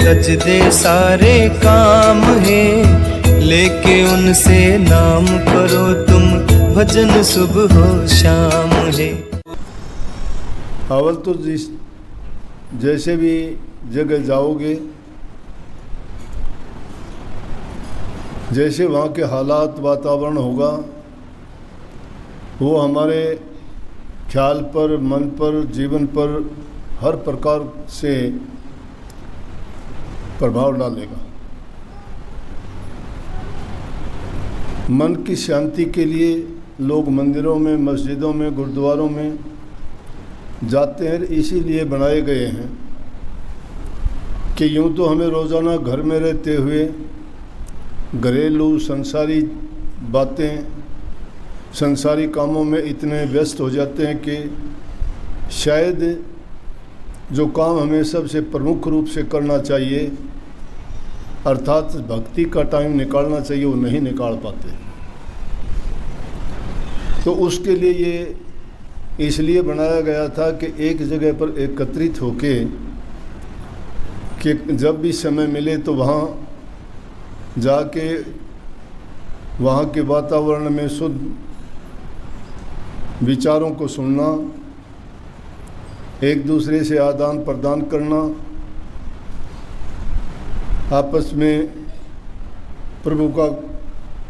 तज दे सारे काम है, लेके उनसे नाम करो तुम, भजन सुबह हो शाम है। अवल तो जैसे भी जगह जाओगे, जैसे वहाँ के हालात वातावरण होगा, वो हमारे ख्याल पर, मन पर, जीवन पर हर प्रकार से प्रभाव डालेगा। मन की शांति के लिए लोग मंदिरों में, मस्जिदों में, गुरुद्वारों में जाते हैं, इसीलिए बनाए गए हैं कि यूँ तो हमें रोज़ाना घर में रहते हुए घरेलू संसारी बातें, संसारी कामों में इतने व्यस्त हो जाते हैं कि शायद जो काम हमें सबसे प्रमुख रूप से करना चाहिए, अर्थात भक्ति का टाइम निकालना चाहिए, वो नहीं निकाल पाते। तो उसके लिए ये इसलिए बनाया गया था कि एक जगह पर एकत्रित होके कि जब भी समय मिले तो वहाँ जाके वहाँ के वातावरण में शुद्ध विचारों को सुनना, एक दूसरे से आदान प्रदान करना, आपस में प्रभु का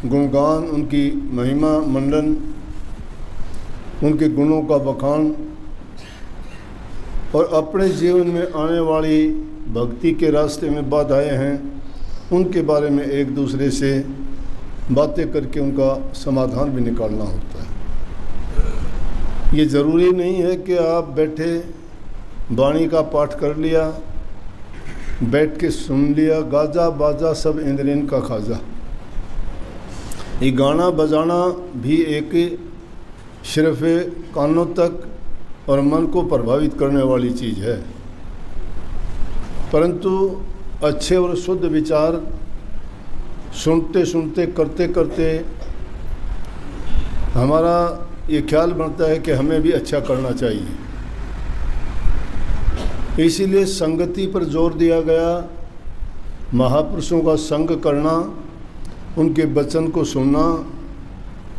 गुणगान, उनकी महिमा मंडन, उनके गुणों का बखान और अपने जीवन में आने वाली भक्ति के रास्ते में बाधाएं हैं, उनके बारे में एक दूसरे से बातें करके उनका समाधान भी निकालना होता है। ये ज़रूरी नहीं है कि आप बैठे वाणी का पाठ कर लिया, बैठ के सुन लिया, गाजा बाजा सब इंद्रियन का खाजा। ये गाना बजाना भी एक सिर्फ कानों तक और मन को प्रभावित करने वाली चीज़ है, परंतु अच्छे और शुद्ध विचार सुनते सुनते, करते करते हमारा ये ख्याल बनता है कि हमें भी अच्छा करना चाहिए। इसीलिए संगति पर जोर दिया गया, महापुरुषों का संग करना, उनके वचन को सुनना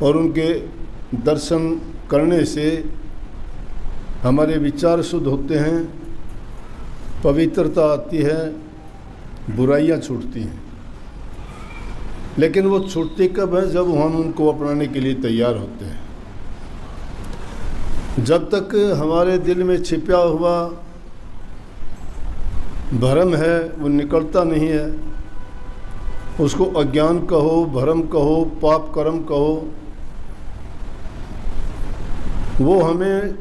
और उनके दर्शन करने से हमारे विचार शुद्ध होते हैं, पवित्रता आती है, बुराइयां छूटती हैं। लेकिन वो छूटती कब है? जब हम उनको अपनाने के लिए तैयार होते हैं। जब तक हमारे दिल में छिपा हुआ भ्रम है वो निकलता नहीं है, उसको अज्ञान कहो, भ्रम कहो, पाप कर्म कहो, वो हमें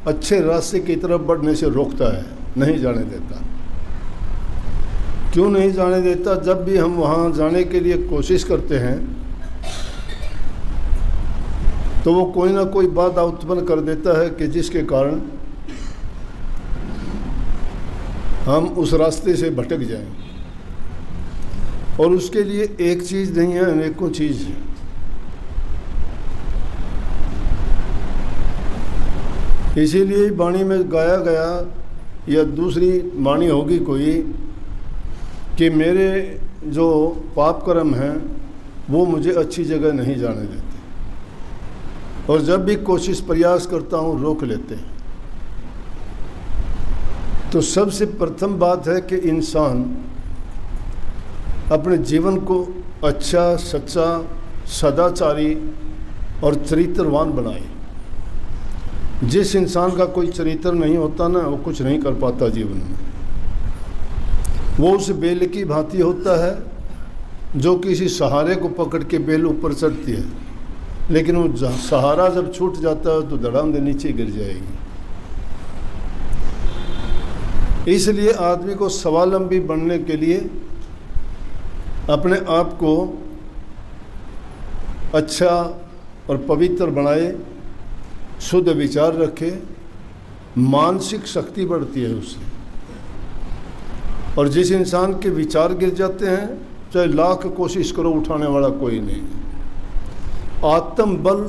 अच्छे रास्ते की तरफ बढ़ने से रोकता है, नहीं जाने देता। क्यों नहीं जाने देता? जब भी हम वहाँ जाने के लिए कोशिश करते हैं तो वो कोई ना कोई बाधा उत्पन्न कर देता है कि जिसके कारण हम उस रास्ते से भटक जाएं। और उसके लिए एक चीज़ नहीं है, अनेकों चीज़ है। इसीलिए वाणी में गाया गया या दूसरी वाणी होगी कोई कि मेरे जो पाप कर्म हैं वो मुझे अच्छी जगह नहीं जाने देते, और जब भी कोशिश प्रयास करता हूँ रोक लेते हैं। तो सबसे प्रथम बात है कि इंसान अपने जीवन को अच्छा, सच्चा, सदाचारी और चरित्रवान बनाए। जिस इंसान का कोई चरित्र नहीं होता ना, वो कुछ नहीं कर पाता जीवन में। वो उस बेल की भांति होता है जो किसी सहारे को पकड़ के बेल ऊपर चढ़ती है, लेकिन वो सहारा जब छूट जाता है तो धड़ाम से नीचे गिर जाएगी। इसलिए आदमी को स्वावलंबी बनने के लिए अपने आप को अच्छा और पवित्र बनाए, शुद्ध विचार रखे, मानसिक शक्ति बढ़ती है उससे। और जिस इंसान के विचार गिर जाते हैं, चाहे लाख कोशिश करो, उठाने वाला कोई नहीं। आत्म बल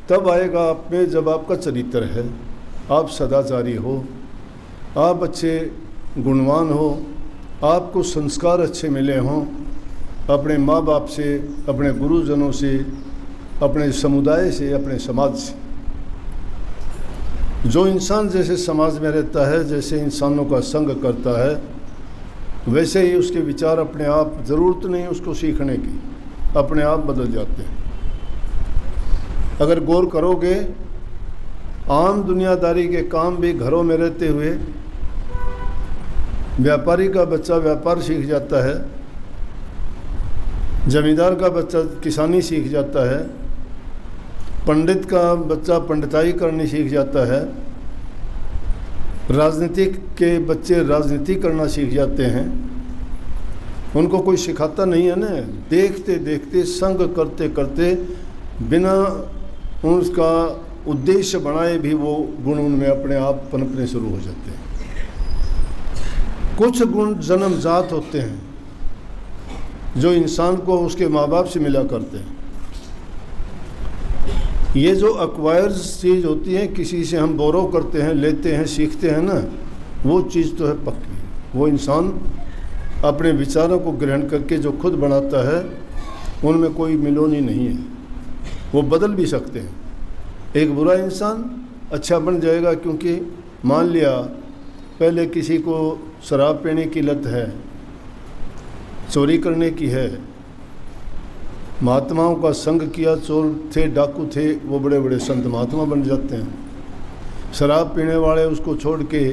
तब आएगा आप में जब आपका चरित्र है, आप सदाचारी हो, आप अच्छे गुणवान हो, आपको संस्कार अच्छे मिले हों अपने माँ बाप से, अपने गुरुजनों से, अपने समुदाय से, अपने समाज से। जो इंसान जैसे समाज में रहता है, जैसे इंसानों का संग करता है, वैसे ही उसके विचार अपने आप, ज़रूरत नहीं उसको सीखने की, अपने आप बदल जाते हैं। अगर गौर करोगे, आम दुनियादारी के काम भी घरों में रहते हुए व्यापारी का बच्चा व्यापार सीख जाता है, जमींदार का बच्चा किसानी सीख जाता है, पंडित का बच्चा पंडिताई करनी सीख जाता है, राजनीतिक के बच्चे राजनीति करना सीख जाते हैं। उनको कोई सिखाता नहीं है ना, देखते देखते संग करते करते बिना उसका उद्देश्य बनाए भी वो गुण उनमें अपने आप पनपने शुरू हो जाते हैं। कुछ गुण जन्मजात होते हैं जो इंसान को उसके माँ बाप से मिला करते हैं। ये जो एक्वायर्ड चीज़ होती है, किसी से हम बोरो करते हैं, लेते हैं, सीखते हैं ना, वो चीज़ तो है पक्की। वो इंसान अपने विचारों को ग्रहण करके जो खुद बनाता है, उनमें कोई मिलोनी नहीं है। वो बदल भी सकते हैं। एक बुरा इंसान अच्छा बन जाएगा, क्योंकि मान लिया पहले किसी को शराब पीने की लत है, चोरी करने की है, महात्माओं का संग किया, चोर थे, डाकू थे, वो बड़े बड़े संत महात्मा बन जाते हैं। शराब पीने वाले उसको छोड़ के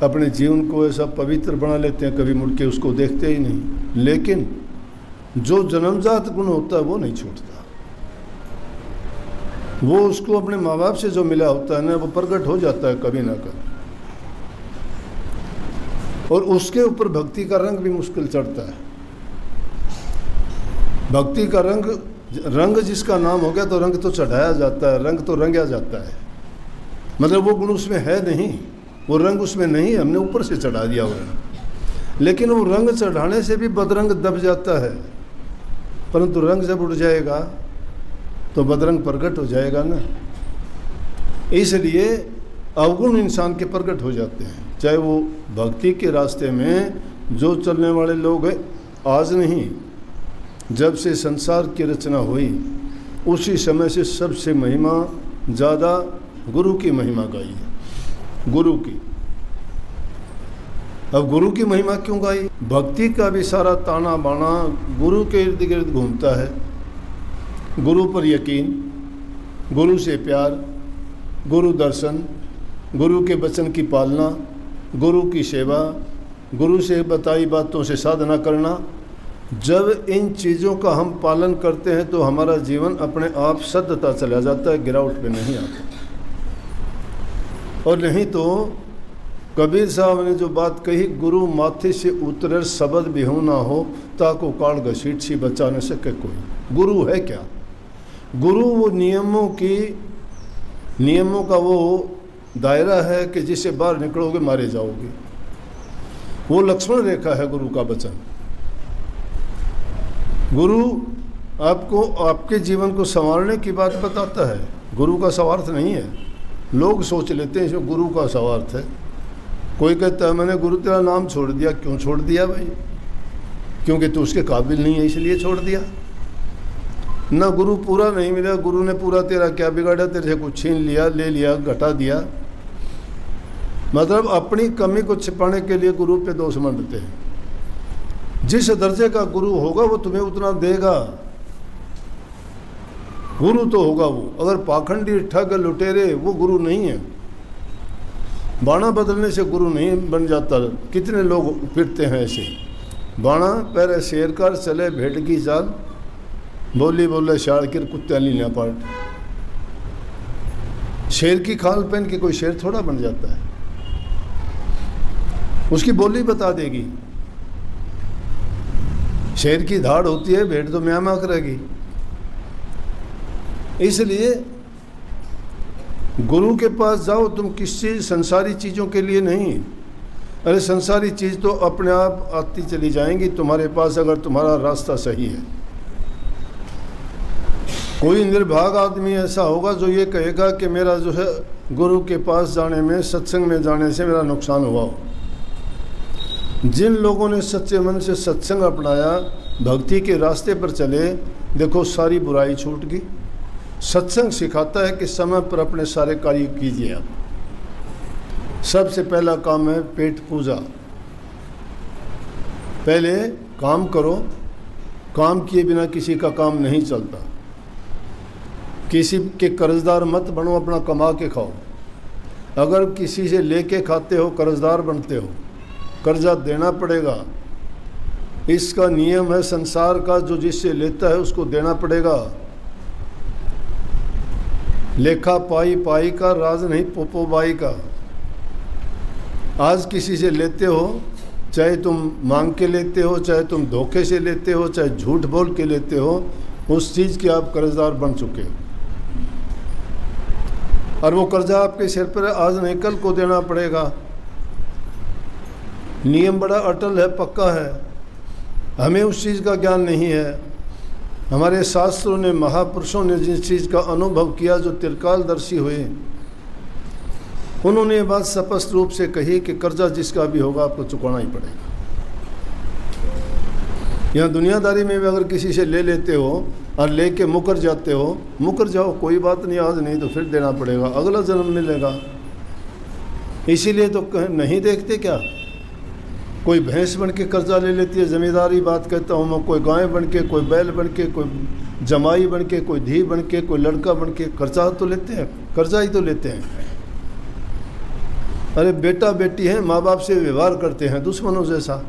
अपने जीवन को ऐसा पवित्र बना लेते हैं, कभी मुड़ के उसको देखते ही नहीं। लेकिन जो जन्मजात गुण होता है वो नहीं छूटता। वो उसको अपने माँ बाप से जो मिला होता है ना, वो प्रकट हो जाता है कभी ना कभी। और उसके ऊपर भक्ति का रंग भी मुश्किल चढ़ता है। भक्ति का रंग जिसका नाम हो गया तो रंग तो चढ़ाया जाता है, रंग तो रंगा जाता है। मतलब वो गुण उसमें है नहीं, वो रंग उसमें नहीं है, हमने ऊपर से चढ़ा दिया वो रंग। लेकिन वो रंग चढ़ाने से भी बदरंग दब जाता है, परंतु रंग जब उड़ जाएगा तो बदरंग प्रकट हो जाएगा ना। इसलिए अवगुण इंसान के प्रकट हो जाते हैं। चाहे वो भक्ति के रास्ते में जो चलने वाले लोग हैं, आज नहीं, जब से संसार की रचना हुई उसी समय से सबसे महिमा ज़्यादा गुरु की महिमा गाई है, गुरु की। अब गुरु की महिमा क्यों गाई? भक्ति का भी सारा ताना बाना गुरु के इर्द गिर्द घूमता है। गुरु पर यकीन, गुरु से प्यार, गुरु दर्शन, गुरु के वचन की पालना, गुरु की सेवा, गुरु से बताई बातों से साधना करना। जब इन चीज़ों का हम पालन करते हैं तो हमारा जीवन अपने आप सद्धता चला जाता है, गिरावट में नहीं आता। और नहीं तो कबीर साहब ने जो बात कही, गुरु माथे से उतरे शब्द भी हो ना हो, ताको काल घसीट सी बचा न सके कोई। गुरु है क्या? गुरु वो नियमों का वो दायरा है कि जिससे बाहर निकलोगे मारे जाओगे। वो लक्ष्मण रेखा है गुरु का वचन। गुरु आपको आपके जीवन को संवारने की बात बताता है, गुरु का स्वार्थ नहीं है। लोग सोच लेते हैं इसमें गुरु का स्वार्थ है। कोई कहता है मैंने गुरु तेरा नाम छोड़ दिया। क्यों छोड़ दिया भाई? क्योंकि तू उसके काबिल नहीं है इसलिए छोड़ दिया। ना गुरु पूरा नहीं मिला, गुरु ने पूरा तेरा क्या बिगाड़ा, तेरे से कुछ छीन लिया, ले लिया, घटा दिया। मतलब अपनी कमी को छिपाने के लिए गुरु पे दोष मंडते हैं। जिस दर्जे का गुरु होगा वो तुम्हें उतना देगा। गुरु तो होगा वो। अगर पाखंडी, ठग, लुटेरे, वो गुरु नहीं है। बाणा बदलने से गुरु नहीं बन जाता। कितने लोग फिरते हैं ऐसे, बाणा पैरे शेर कर चले भेड़ की चाल, बोली बोले शाड़किर कुत्ते लीना पाट। शेर की खाल पहन के कोई शेर थोड़ा बन जाता है। उसकी बोली बता देगी। शेर की धाड़ होती है, भेड़ तो म्यां म्यां करेगी। इसलिए गुरु के पास जाओ तुम किसी संसारी चीज़ों के लिए नहीं। अरे संसारी चीज़ तो अपने आप आती चली जाएंगी तुम्हारे पास, अगर तुम्हारा रास्ता सही है। कोई निर्भाग आदमी ऐसा होगा जो ये कहेगा कि मेरा जो है गुरु के पास जाने में, सत्संग में जाने से मेरा नुकसान हुआ हो। जिन लोगों ने सच्चे मन से सत्संग अपनाया, भक्ति के रास्ते पर चले, देखो सारी बुराई छूट गई। सत्संग सिखाता है कि समय पर अपने सारे कार्य कीजिए। आप सबसे पहला काम है पेट पूजा। पहले काम करो, काम किए बिना किसी का काम नहीं चलता। किसी के कर्जदार मत बनो, अपना कमा के खाओ। अगर किसी से लेके खाते हो कर्जदार बनते हो, कर्जा देना पड़ेगा। इसका नियम है संसार का, जो जिससे लेता है उसको देना पड़ेगा। लेखा पाई पाई का, राज नहीं पोपो बाई का। आज किसी से लेते हो, चाहे तुम मांग के लेते हो, चाहे तुम धोखे से लेते हो, चाहे झूठ बोल के लेते हो, उस चीज़ के आप कर्जदार बन चुके हो। और वो कर्जा आपके सिर पर आज नहीं कल को देना पड़ेगा। नियम बड़ा अटल है, पक्का है। हमें उस चीज़ का ज्ञान नहीं है। हमारे शास्त्रों ने, महापुरुषों ने जिस चीज़ का अनुभव किया, जो त्रिकालदर्शी हुए, उन्होंने ये बात स्पष्ट रूप से कही कि कर्जा जिसका भी होगा आपको चुकाना ही पड़ेगा। यहाँ दुनियादारी में भी अगर किसी से ले लेते हो और लेके मुकर जाते हो, मुकर जाओ, कोई बात नहीं, आज नहीं तो फिर देना पड़ेगा, अगला जन्म मिलेगा। इसीलिए तो नहीं देखते क्या, कोई भैंस बन के कर्जा ले लेती है, ज़मींदारी बात कहता हूँ मैं, कोई गाय बन के, कोई बैल बन के, कोई जमाई बन के, कोई धी बन के, कोई लड़का बन के कर्जा तो लेते हैं, कर्जा ही तो लेते हैं। अरे बेटा बेटी है, माँ बाप से व्यवहार करते हैं दुश्मनों जैसा।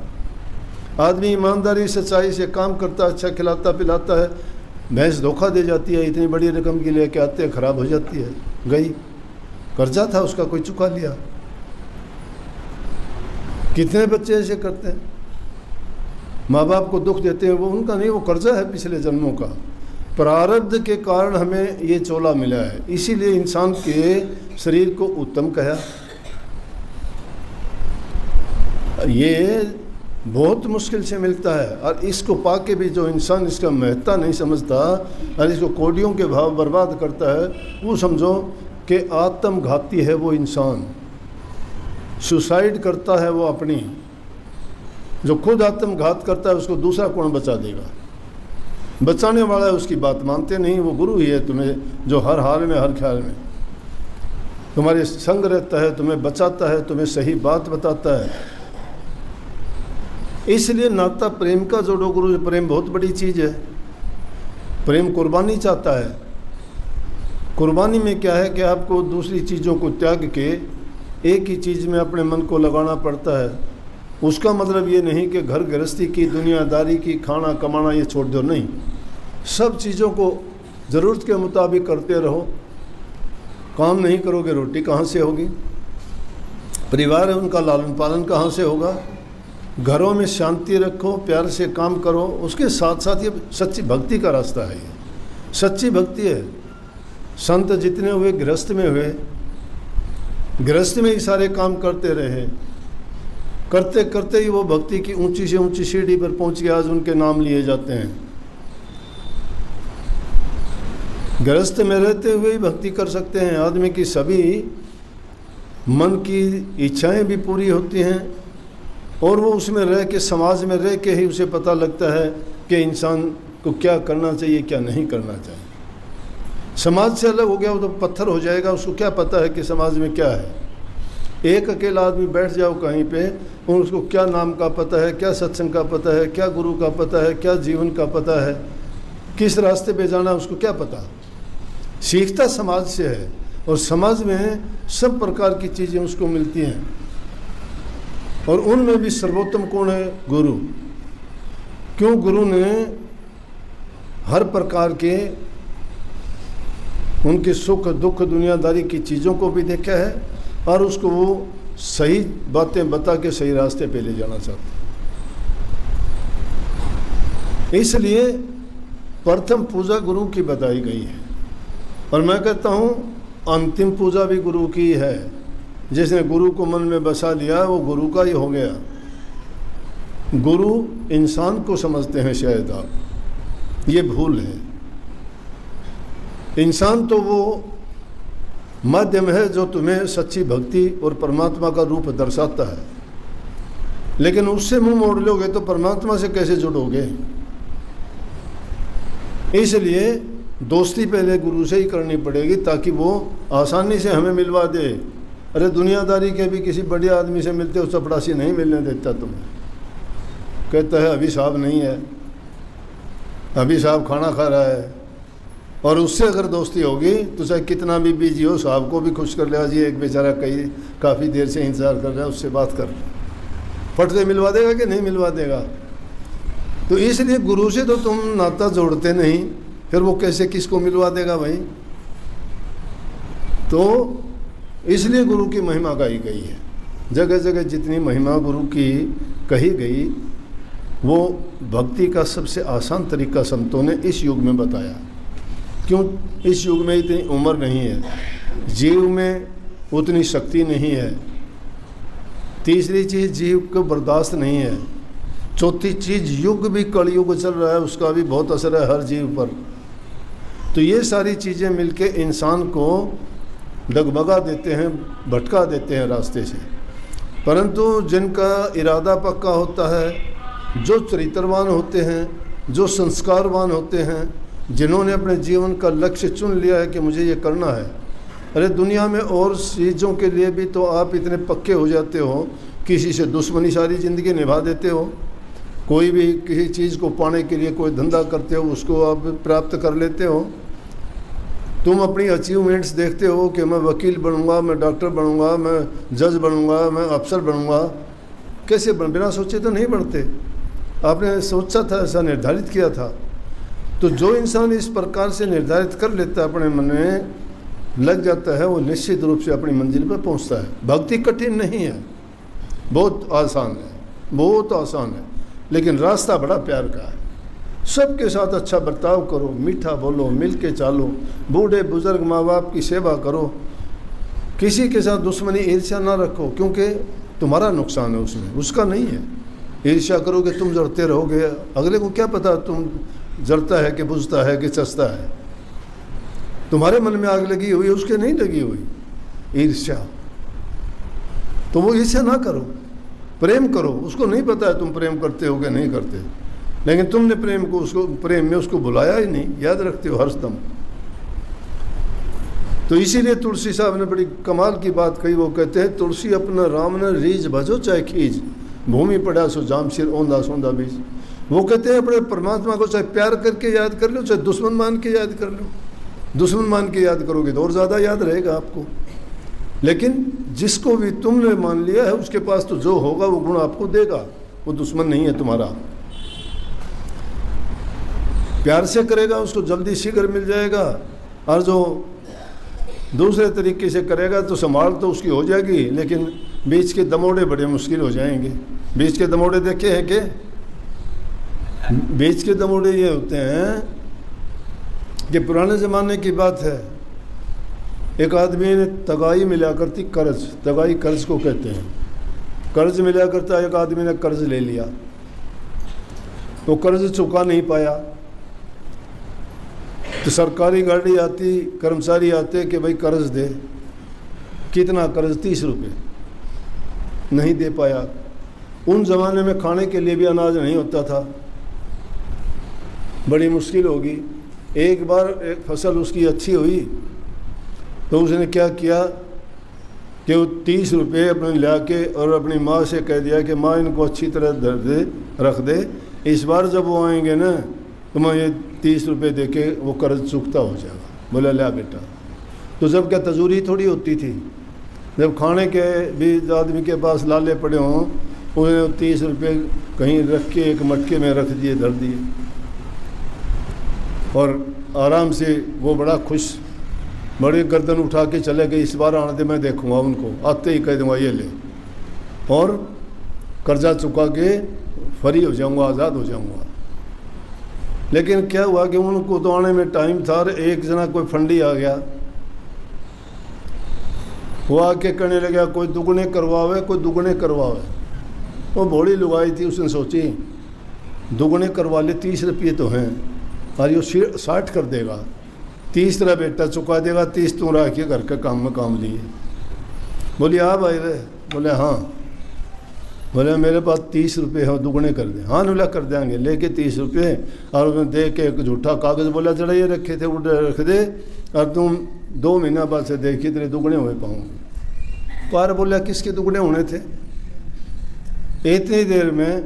आदमी ईमानदारी सच्चाई से काम करता है, अच्छा खिलाता पिलाता है, भैंस धोखा दे जाती है, इतनी बड़ी रकम की लेके आते हैं, ख़राब हो जाती है, गई, कर्जा था उसका, कोई चुका लिया। कितने बच्चे ऐसे करते हैं, माँ बाप को दुख देते हैं, वो उनका नहीं, वो कर्जा है पिछले जन्मों का। प्रारब्ध के कारण हमें ये चोला मिला है, इसीलिए इंसान के शरीर को उत्तम कहा। ये बहुत मुश्किल से मिलता है, और इसको पाके भी जो इंसान इसका महत्ता नहीं समझता और इसको कोडियों के भाव बर्बाद करता है, वो समझो कि आत्मघाती है वो इंसान, सुसाइड करता है वो अपनी। जो खुद आत्मघात करता है उसको दूसरा कौन बचा देगा? बचाने वाला है उसकी बात मानते नहीं, वो गुरु ही है तुम्हें, जो हर हाल में हर ख्याल में तुम्हारे संग रहता है, तुम्हें बचाता है, तुम्हें सही बात बताता है। इसलिए नाता प्रेम का जोड़ो गुरु। प्रेम बहुत बड़ी चीज़ है। प्रेम कुर्बानी चाहता है। कुर्बानी में क्या है कि आपको दूसरी चीज़ों को त्याग के एक ही चीज़ में अपने मन को लगाना पड़ता है। उसका मतलब ये नहीं कि घर गृहस्थी की, दुनियादारी की, खाना कमाना ये छोड़ दो, नहीं। सब चीज़ों को ज़रूरत के मुताबिक करते रहो। काम नहीं करोगे रोटी कहाँ से होगी? परिवार है उनका लालन पालन कहाँ से होगा? घरों में शांति रखो, प्यार से काम करो। उसके साथ साथ ये सच्ची भक्ति का रास्ता है। ये सच्ची भक्ति है। संत जितने हुए गृहस्थ में हुए, गृहस्थ में ही सारे काम करते रहे, करते करते ही वो भक्ति की ऊंची से ऊंची सीढ़ी पर पहुंच के आज उनके नाम लिए जाते हैं। गृहस्थ में रहते हुए ही भक्ति कर सकते हैं। आदमी की सभी मन की इच्छाएं भी पूरी होती हैं, और वो उसमें रह के, समाज में रह के ही उसे पता लगता है कि इंसान को क्या करना चाहिए, क्या नहीं करना चाहिए। समाज से अलग हो गया वो तो पत्थर हो जाएगा। उसको क्या पता है कि समाज में क्या है? एक अकेला आदमी बैठ जाओ कहीं पे, और उसको क्या नाम का पता है, क्या सत्संग का पता है, क्या गुरु का पता है, क्या जीवन का पता है, किस रास्ते पे जाना उसको क्या पता? सीखता समाज से है, और समाज में सब प्रकार की चीज़ें उसको मिलती हैं, और उनमें भी सर्वोत्तम कौन है? गुरु। क्यों? गुरु ने हर प्रकार के उनके सुख दुख दुनियादारी की चीज़ों को भी देखा है, और उसको वो सही बातें बता के सही रास्ते पे ले जाना चाहते हैं। इसलिए प्रथम पूजा गुरु की बताई गई है, और मैं कहता हूँ अंतिम पूजा भी गुरु की है। जिसने गुरु को मन में बसा लिया वो गुरु का ही हो गया। गुरु इंसान को समझते हैं शायद आप, ये भूल है। इंसान तो वो माध्यम है जो तुम्हें सच्ची भक्ति और परमात्मा का रूप दर्शाता है। लेकिन उससे मुंह मोड़ लोगे तो परमात्मा से कैसे जुड़ोगे? इसलिए दोस्ती पहले गुरु से ही करनी पड़ेगी ताकि वो आसानी से हमें मिलवा दे। अरे दुनियादारी के भी किसी बड़े आदमी से मिलते हो, चपड़ासी नहीं मिलने देता तुम्हें, कहता है अभी साहब नहीं है, अभी साहब खाना खा रहा है। और उससे अगर दोस्ती होगी तो चाहे कितना भी बिजी हो, साहब को भी खुश कर ले, जी एक बेचारा काफ़ी देर से इंतज़ार कर रहा है, उससे बात कर, फट से मिलवा देगा कि नहीं मिलवा देगा? तो इसलिए गुरु से तो तुम नाता जोड़ते नहीं, फिर वो कैसे किसको मिलवा देगा भाई? तो इसलिए गुरु की महिमा गाई गई है। जगह जगह जितनी महिमा गुरु की कही गई, वो भक्ति का सबसे आसान तरीका संतों ने इस युग में बताया। क्यों? इस युग में इतनी उम्र नहीं है, जीव में उतनी शक्ति नहीं है, तीसरी चीज़ जीव को बर्दाश्त नहीं है, चौथी चीज़ युग भी कलयुग चल रहा है, उसका भी बहुत असर है हर जीव पर। तो ये सारी चीज़ें मिलके इंसान को डगमगा देते हैं, भटका देते हैं रास्ते से। परंतु जिनका इरादा पक्का होता है, जो चरित्रवान होते हैं, जो संस्कारवान होते हैं, जिन्होंने अपने जीवन का लक्ष्य चुन लिया है कि मुझे ये करना है। अरे दुनिया में और चीज़ों के लिए भी तो आप इतने पक्के हो जाते हो, किसी से दुश्मनी सारी ज़िंदगी निभा देते हो, कोई भी किसी चीज़ को पाने के लिए कोई धंधा करते हो, उसको आप प्राप्त कर लेते हो। तुम अपनी अचीवमेंट्स देखते हो कि मैं वकील बनूंगा, मैं डॉक्टर बनूंगा, मैं जज बनूंगा, मैं अफसर बनूंगा। कैसे बिना सोचे तो नहीं बनते, आपने सोचा था, ऐसा निर्धारित किया था। तो जो इंसान इस प्रकार से निर्धारित कर लेता है, अपने मन में लग जाता है, वो निश्चित रूप से अपनी मंजिल पर पहुंचता है। भक्ति कठिन नहीं है, बहुत आसान है, बहुत आसान है, लेकिन रास्ता बड़ा प्यार का है। सबके साथ अच्छा बर्ताव करो, मीठा बोलो, मिल के चालो, बूढ़े बुजुर्ग माँ बाप की सेवा करो, किसी के साथ दुश्मनी ईर्ष्या ना रखो, क्योंकि तुम्हारा नुकसान है उसमें, उसका नहीं है। ईर्ष्या करोगे तुम जड़ते रहोगे, अगले को क्या पता तुम जलता है कि बुझता है कि चसता है। तुम्हारे मन में आग लगी हुई, उसके नहीं लगी हुई ईर्ष्या। तो वो ईर्ष्या ना करो, प्रेम करो। उसको नहीं पता है तुम प्रेम करते हो कि नहीं करते, लेकिन तुमने प्रेम में उसको बुलाया ही नहीं, याद रखते हो हरदम। तो इसीलिए तुलसी साहब ने बड़ी कमाल की बात कही। वो कहते हैं, तुलसी अपना राम न रीझ भजो चाहे खींच, भूमि पड़ा सो जाम सिर ओंधा सोंधा बीज। वो कहते हैं अपने परमात्मा को चाहे प्यार करके याद कर लो, चाहे दुश्मन मान के याद कर लो। दुश्मन मान के याद करोगे तो और ज़्यादा याद रहेगा आपको, लेकिन जिसको भी तुमने मान लिया है उसके पास तो जो होगा वो गुण आपको देगा, वो दुश्मन नहीं है तुम्हारा। प्यार से करेगा उसको जल्दी शीघ्र मिल जाएगा, और जो दूसरे तरीके से करेगा तो संभाल तो उसकी हो जाएगी, लेकिन बीच के दमोड़े बड़े मुश्किल हो जाएंगे। बीच के दमोड़े देखे हैं कि बीच के दमोड़े ये होते हैं कि पुराने ज़माने की बात है, एक आदमी ने तगाई मिला करती कर्ज, तगाई कर्ज को कहते हैं, कर्ज मिला करता, एक आदमी ने कर्ज ले लिया, तो कर्ज चुका नहीं पाया, तो सरकारी गाड़ी आती, कर्मचारी आते कि भाई कर्ज दे। कितना कर्ज? 30 रुपये। नहीं दे पाया। उन ज़माने में खाने के लिए भी अनाज नहीं होता था, बड़ी मुश्किल होगी। एक बार एक फसल उसकी अच्छी हुई तो उसने क्या किया कि वो 30 रुपये अपने ला के और अपनी माँ से कह दिया कि माँ इनको अच्छी तरह धर दे, रख दे, इस बार जब वो आएंगे ना तो मैं ये 30 रुपये दे के वो कर्ज चुकता हो जाएगा। बोला ला बेटा। तो जब क्या तजूरी थोड़ी होती थी, जब खाने के भी आदमी के पास लाले पड़े हों, उन्हें 30 रुपये कहीं रख के एक मटके में रख दिए, धर दिए, और आराम से वो बड़ा खुश, बड़े गर्दन उठा के चले गए, इस बार आने दे, मैं देखूंगा उनको, आते ही कह दूंगा ये ले, और कर्जा चुका के फ्री हो जाऊंगा, आज़ाद हो जाऊंगा। लेकिन क्या हुआ कि उनको तो आने में टाइम था, और एक जना कोई फंडी आ गया, वो आके कहने लगा कोई दुगने करवावे, कोई दुगने करवावे। वो भोली लुगाई थी, उसने सोची दुगने करवा ले, 30 रुपये तो हैं, और ये 60 कर देगा, 30 तेरा बेटा चुका देगा, 30 तू रह के घर के काम में काम लिए। बोली हाँ भाई रे, बोले हाँ। बोले मेरे पास 30 रुपये हैं, दुगने कर दे। हाँ बोला कर देंगे। लेके 30 रुपये और उसने दे के एक झूठा कागज़ बोला चढ़ा ये रखे थे उड़ रख दे, और तुम 2 महीना बाद से देखिए तेरे दुगने हुए पाऊँगे। पार बोला किसके दुगने होने थे इतनी देर में,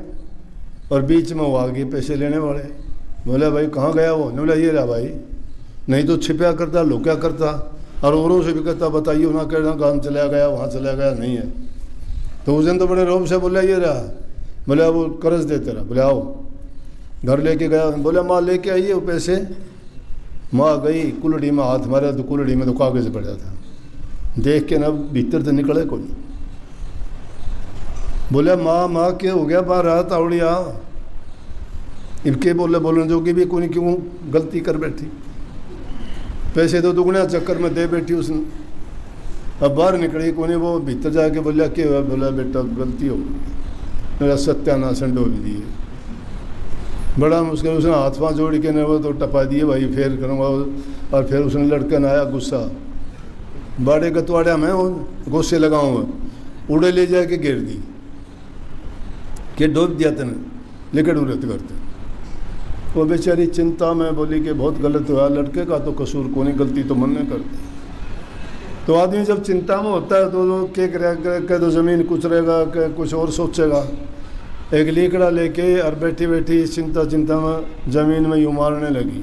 और बीच में वो आ गए पैसे लेने वाले। बोला भाई कहाँ गया वो? ने बोला ये रहा भाई, नहीं तो छिपया करता, लुक्या करता, और औरों से भी कहता बताइए ना, कहना गाँव चला गया, वहाँ चला गया, नहीं है। तो उस दिन तो बड़े रोब से बोला ये रहा। बोला वो कर्ज देते रहा। बोले आओ। घर लेके गया। बोला माँ लेके आइए वो पैसे। माँ गई, कुलड़ी में हाथ मारा तो कुलड़ी में तो कागज़ पड़ा था। देख के ना भीतर से निकले कोई। बोले माँ क्या हो गया? बाहर आ तावड़िया। इनके बोलने जोगी भी कोई क्यों गलती कर बैठी, पैसे तो दुगने चक्कर में दे बैठी उसने। अब बाहर निकली कोने, वो भीतर जाके बोला क्या हुआ? बोला बेटा गलती हो गई, मेरा सत्यानाशन डोल दिए। बड़ा मुश्किल उसने हाथ पाँव जोड़ के ने वो तो टपा दिए भाई फेर करूँगा। और फिर उसने लड़का ने आया गुस्सा, बाड़े गतवाड़ा में गुस्से लगाऊँगा, उड़े ले जाके गिर दी कि डूब दिया तेने, लेकिन उड़त करते। वो बेचारी चिंता में बोली कि बहुत गलत हुआ, लड़के का तो कसूर को नहीं, गलती तो मन ने कर दी। तो आदमी जब चिंता में होता है तो लोग क्या तो ज़मीन कुचलेगा, क्या कुछ और सोचेगा। एक लीकड़ा लेके और बैठी बैठी चिंता में ज़मीन में यूँ मारने लगी।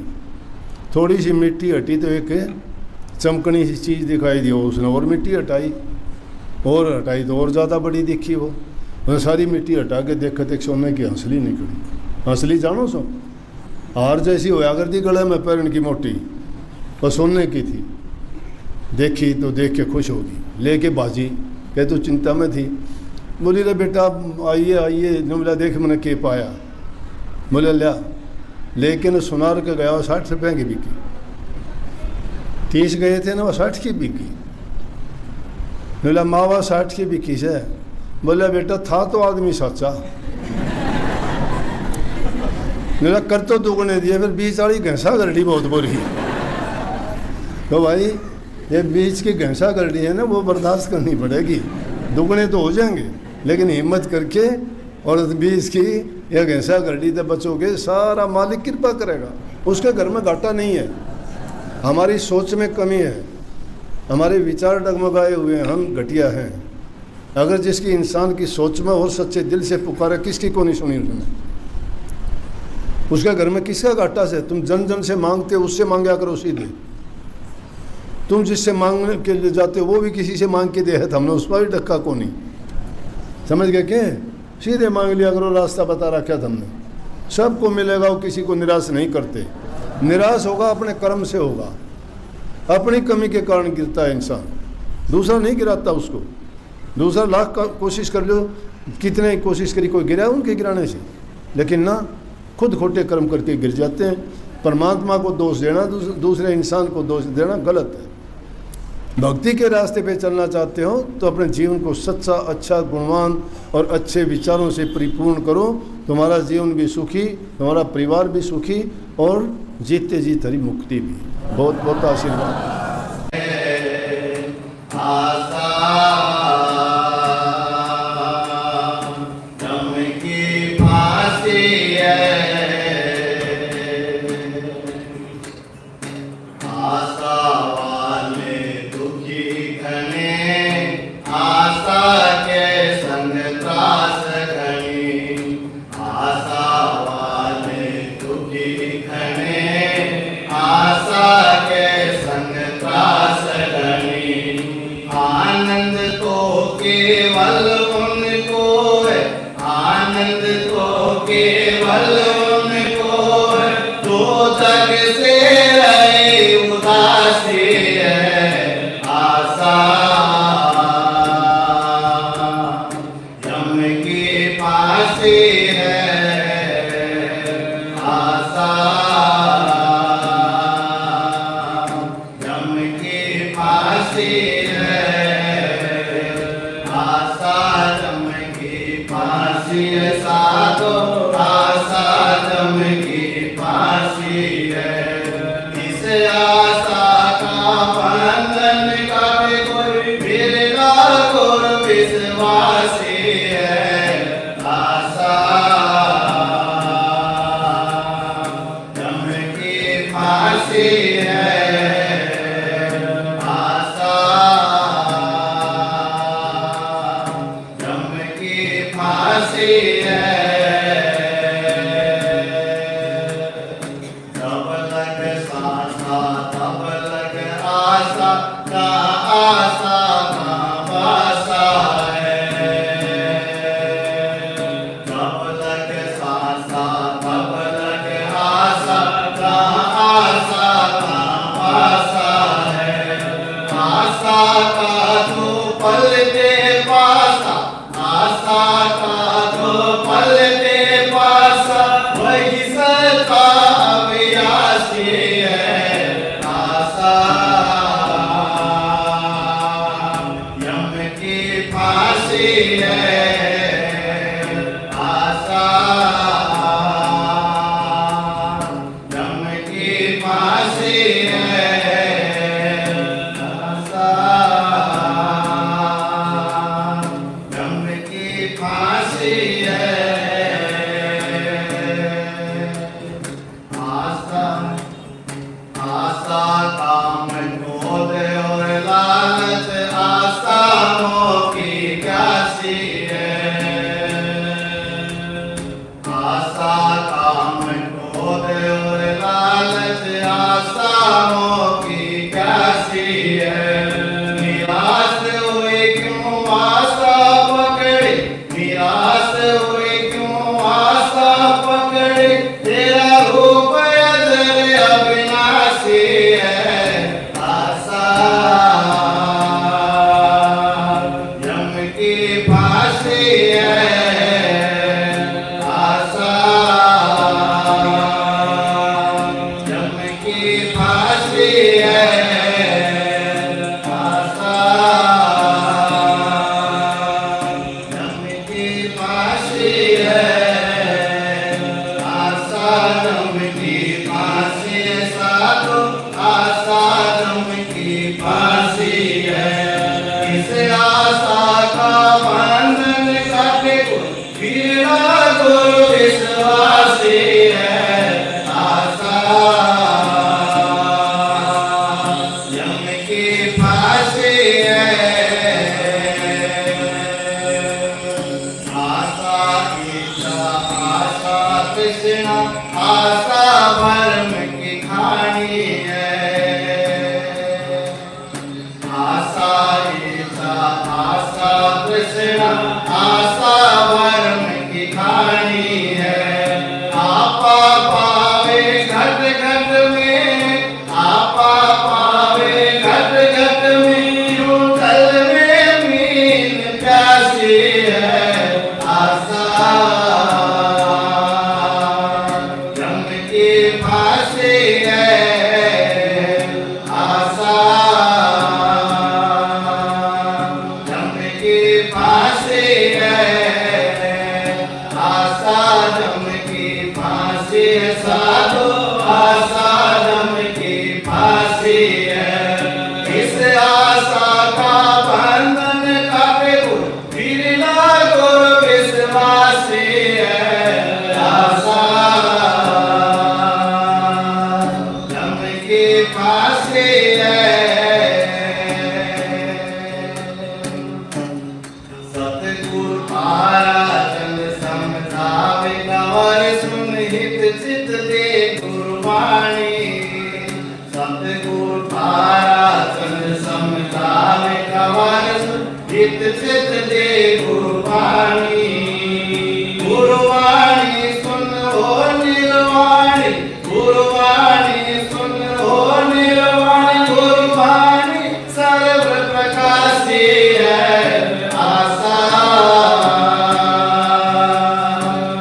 थोड़ी सी मिट्टी हटी तो एक चमकनी सी चीज़ दिखाई दी। उसने और मिट्टी हटाई तो और ज़्यादा बड़ी दिखी वो। उसने सारी मिट्टी हटा के देखा तो एक सोने की हंसली निकली। हंसली जानो सो हार जैसी होया करती, गले में पैरन की मोटी, और सोने की थी। देखी तो देख के खुश होगी, लेके बाजी। कह तो चिंता में थी। बोली रे बेटा आइए। बोला देख मैंने के पाया। बोले लिया। लेकिन सुनार के गया 60 रुपये की बिकी। 30 गए थे ना, वो 60 की बिकी। बोला मावा 60 की बिकी से। बोला बेटा था तो आदमी सच्चा। बोला कर तो दुगने दिए, फिर 20 वाली घंसा गरडी बहुत बोली। तो भाई ये बीच की घंसा गरडी है ना, वो बर्दाश्त करनी पड़ेगी। दुगने तो हो जाएंगे, लेकिन हिम्मत करके और बीच की ये घंसा गरडी से बचोगे, सारा मालिक कृपा करेगा। उसके घर में घाटा नहीं है। हमारी सोच में कमी है, हमारे विचार डगमगाए हुए हैं, हम घटिया हैं। अगर जिसकी इंसान की सोच में और सच्चे दिल से पुकारे, किसकी को नहीं सुनी उसने? उसके घर में किसका घाटा से? तुम जन से मांगते हो, उससे मांगा करो सीधे। तुम जिससे मांगने के लिए जाते हो वो भी किसी से मांग के दे है, हमने उस पर भी धक्का को नहीं। समझ गए क्या? सीधे मांग लिया करो, रास्ता बता रखा था हमने। सबको मिलेगा, वो किसी को निराश नहीं करते। निराश होगा अपने कर्म से होगा, अपनी कमी के कारण गिरता है इंसान, दूसरा नहीं गिराता उसको। दूसरा लाख कोशिश कर लो, कितने कोशिश करी, कोई गिरा उनके गिराने से, लेकिन ना खुद खोटे कर्म करके गिर जाते हैं। परमात्मा को दोष देना, दूसरे इंसान को दोष देना गलत है। भक्ति के रास्ते पे चलना चाहते हो तो अपने जीवन को सच्चा, अच्छा, गुणवान और अच्छे विचारों से परिपूर्ण करो। तुम्हारा जीवन भी सुखी, तुम्हारा परिवार भी सुखी, और जीते जी तेरी मुक्ति भी। बहुत बहुत आशीर्वाद। साधो आशा जम की फांसी है आशा, जम की फांसी है। तब लग सांसा तब लग आशा, का आशा का वासा है। तब लग सांसा तब लग आशा, का आशा का वासा है। आशा का जो पल दे पासा, आशा का जो पल दे पासा, वही सच्चा अभियासी है आशा। यम की फांसी है आशा, यम की फांसी है आशा, यम की फांसी है आशा। आशा काम क्रोध और लालच, आशाओं की प्यासी है। आशा काम क्रोध और लालच, आशाओं की प्यासी है। निराश हुए क्यों आशा पकड़े, निराश हुए क्यों आशा पकड़े, तेरा रूप अजर अविनाशी है आशा। यम की फांसी है आशा, यम की फांसी है आशा, यम की फांसी है आशा। यम की फांसी साधो आशा, यम की फांसी है। इस आशा का बंधन काटे को पीड़ा गुरु विश्वासी है आशा। यम की फांसी है आशा। इच्छा आशा तृष्णा आशा भरम की खानी है आशा। इच्छा आशा तृष्णा आशा भरम की खानी है। आपा पावे घट घट में, आपा पावे घट घट में, यूं जल में मीन प्यासी है आशा। यम की फांसी है आशा, यम की फांसी है आशा। यम की फांसी साधो आशा, यम की फांसी है। इस आशा का बंधन काटे को पीड़ा गुरु विश्वासी है आशा। यम की फांसी है सतगुरु महाराजन समझावे गवर सुन हित चित दे गुरबाणी। सतगुरु महाराजन समझावे गवर सुन हित चित दे गुरबाणी। गुरवाणी सुन हो निर्वाणी, गुरवाणी सुन हो निर्वाणी, गुरवाणी सर्व प्रकाशी है आशा।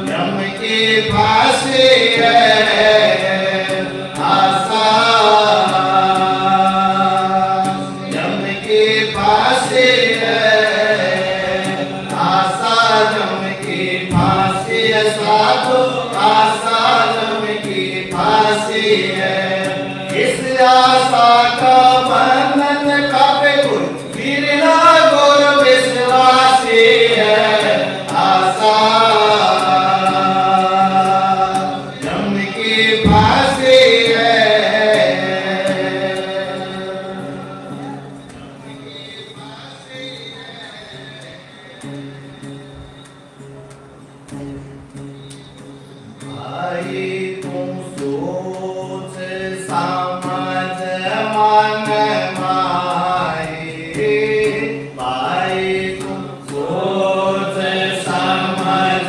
यम की फांसी है आशा, यम की फांसी है आशा। यम की फांसी है साधो आशा, यम की फांसी है। इस आशा का बंधन काटे को पीड़ा गुरु विश्वासी है आशा। भाई तू सोच समझ मन माही, भाई तू सोच समझ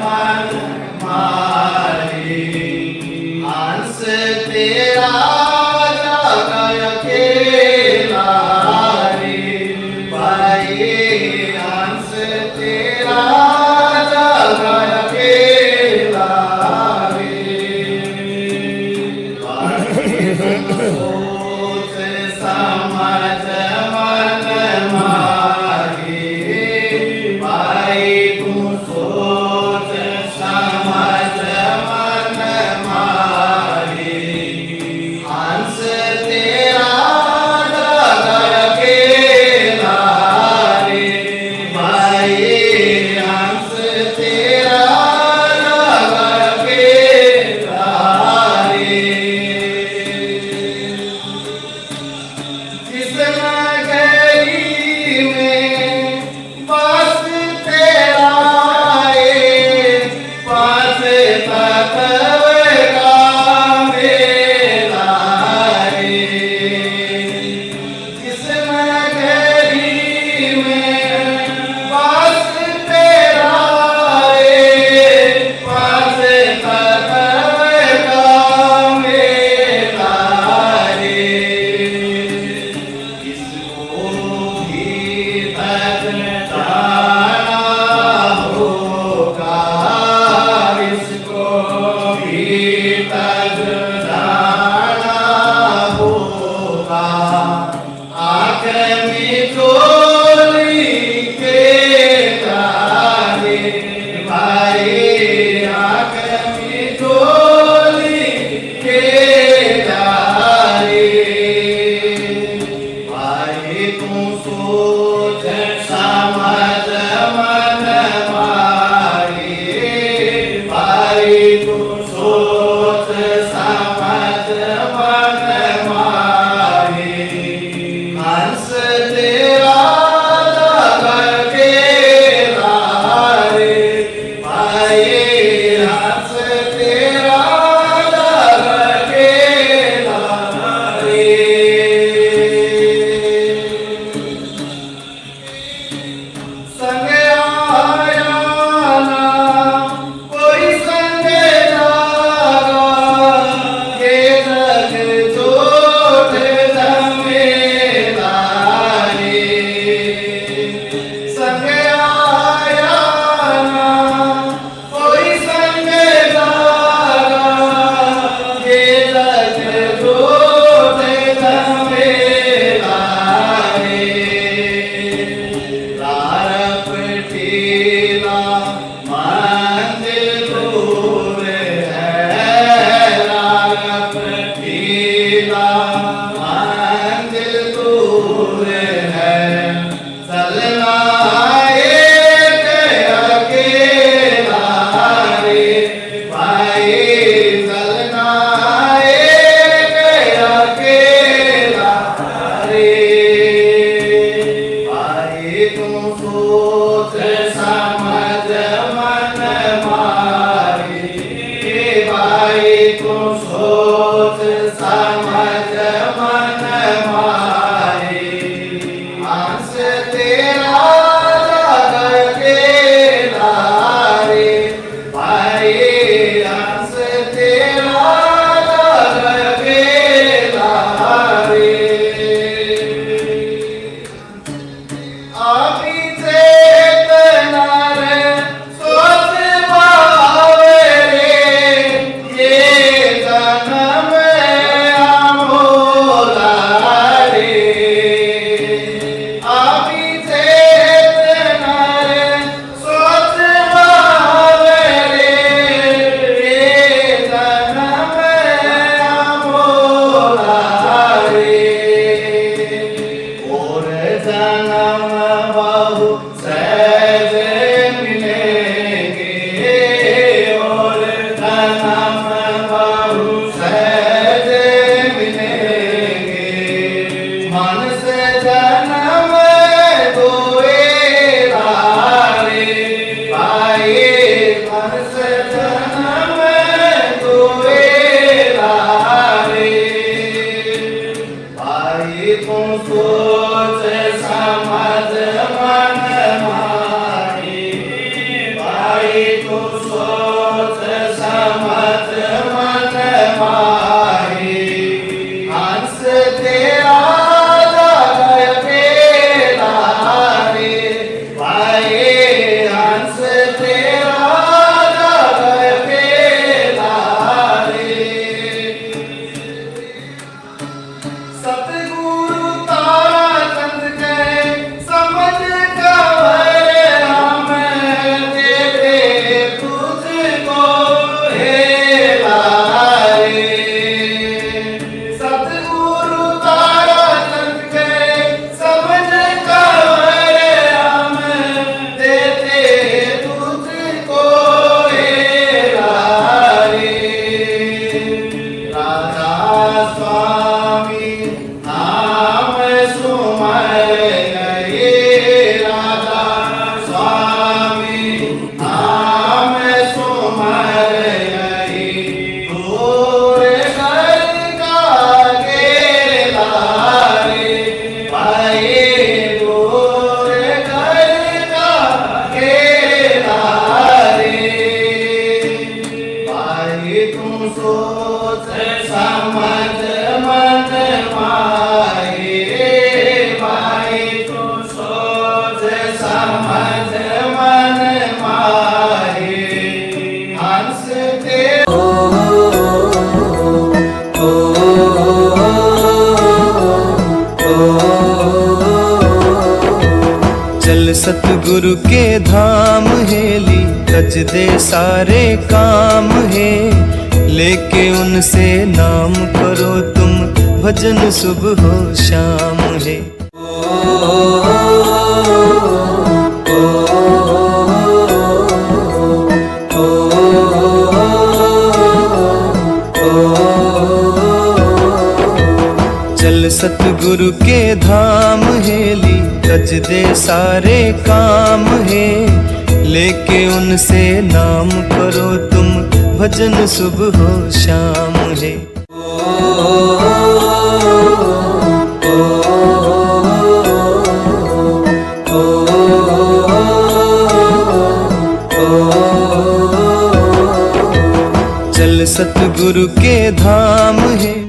मन माही। हंस तेरा जगह अकेला रे, भाई हंस तेरा जगह अकेला रे। भाई सोच समझ मन माही, भाई तू सोच समझ मन माही। हंस तेरा जगह अकेला रे, भाई हंस तेरा जगह अकेला रे। जिस नगरी में बस तेरा है, पास तत्व का मेला रे। जिस नगरी में बस तेरा है, पास तत्व का मेला रे। इसको भीतर जाना होगा, इसको माई तू सोच समझ मन माही, माई तू सोच समझ मन माही। हंस ते चल सतगुरु के धाम हेली, कज दे सारे काम है। लेके उनसे नाम करो तुम, भजन सुबह हो शाम है। चल सतगुरु के धाम हेली, कज दे सारे काम है। लेके उनसे नाम करो तुम, भजन सुबह हो शाम है। चल सतगुरु के धाम है।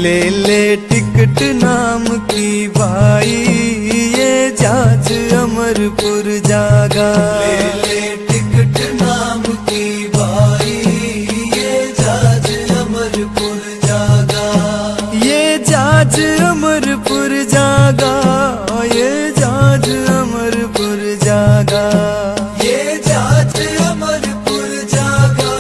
ले ले टिकट नाम की भाई, ये जहाज अमरपुर जागा। ले ले टिकट नाम की भाई, ये जहाज अमरपुर जागा। ये जहाज अमरपुर जागा, ये जहाज अमरपुर जागा। ये जहाज अमरपुर जागा,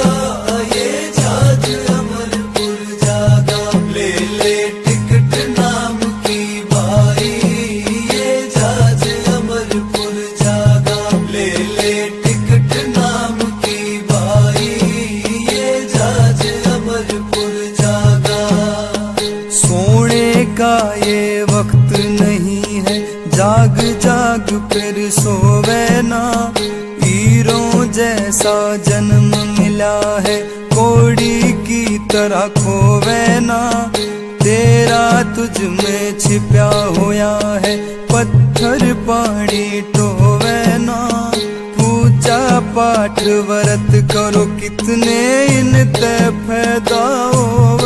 ये जहाज अमरपुर जागा। ले ले टिकट नाम की भाई, ये जहाज अमरपुर जागा। ले ले टिकट नाम की भाई, ये जहाज अमरपुर जागा। सोने का ये वक्त नहीं है, जाग जाग फिर सोवे ना। हीरों जैसा जन्म मिला है, कोड़ी की तरह खोवे ना। तेरा तुझ में छिपा होया है, पत्थर पानी टोवे ना। पूजा पाठ व्रत करो, कितने इन ते फायदा होवे।